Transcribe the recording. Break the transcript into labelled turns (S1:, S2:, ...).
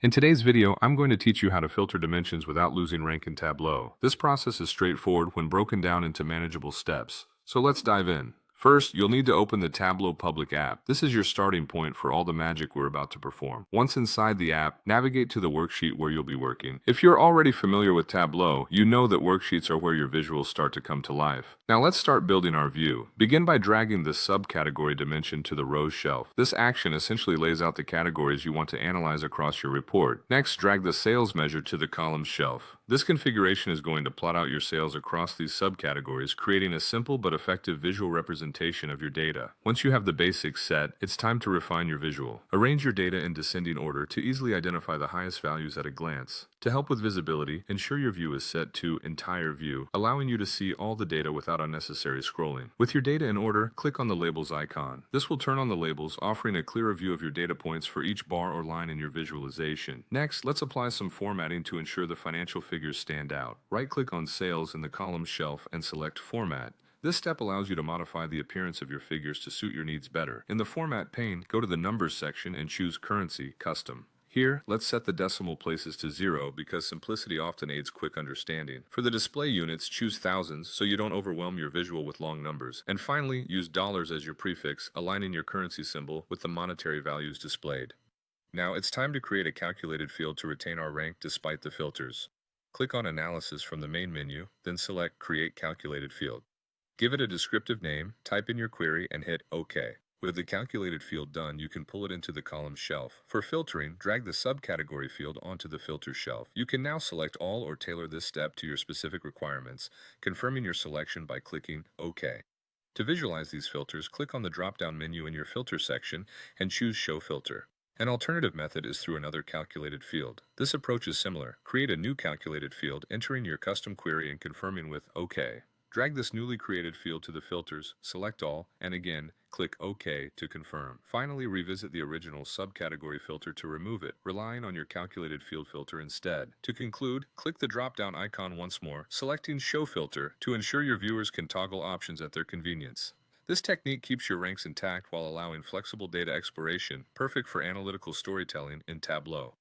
S1: In today's video, I'm going to teach you how to filter dimensions without losing rank in Tableau. This process is straightforward when broken down into manageable steps. So let's dive in. First, you'll need to open the Tableau public app. This is your starting point for all the magic we're about to perform. Once inside the app, navigate to the worksheet where you'll be working. If you're already familiar with Tableau, you know that worksheets are where your visuals start to come to life. Now let's start building our view. Begin by dragging the subcategory dimension to the rows shelf. This action essentially lays out the categories you want to analyze across your report. Next, drag the sales measure to the columns shelf. This configuration is going to plot out your sales across these subcategories, creating a simple but effective visual representation of your data. Once you have the basics set, it's time to refine your visual. Arrange your data in descending order to easily identify the highest values at a glance. To help with visibility, ensure your view is set to Entire View, allowing you to see all the data without unnecessary scrolling. With your data in order, click on the Labels icon. This will turn on the labels, offering a clearer view of your data points for each bar or line in your visualization. Next, let's apply some formatting to ensure the financial figures stand out. Right-click on Sales in the column shelf and select Format. This step allows you to modify the appearance of your figures to suit your needs better. In the Format pane, go to the Numbers section and choose Currency Custom. Here, let's set the decimal places to 0 because simplicity often aids quick understanding. For the display units, choose thousands so you don't overwhelm your visual with long numbers. And finally, use dollars as your prefix, aligning your currency symbol with the monetary values displayed. Now, it's time to create a calculated field to retain our rank despite the filters. Click on Analysis from the main menu, then select Create Calculated Field. Give it a descriptive name, type in your query, and hit OK. With the calculated field done, you can pull it into the column shelf. For filtering, drag the subcategory field onto the filter shelf. You can now select all or tailor this step to your specific requirements, confirming your selection by clicking OK. To visualize these filters, click on the drop-down menu in your filter section and choose Show Filter. An alternative method is through another calculated field. This approach is similar. Create a new calculated field, entering your custom query and confirming with OK. Drag this newly created field to the filters, select all, and again, click OK to confirm. Finally, revisit the original subcategory filter to remove it, relying on your calculated field filter instead. To conclude, click the drop-down icon once more, selecting Show Filter to ensure your viewers can toggle options at their convenience. This technique keeps your ranks intact while allowing flexible data exploration, perfect for analytical storytelling in Tableau.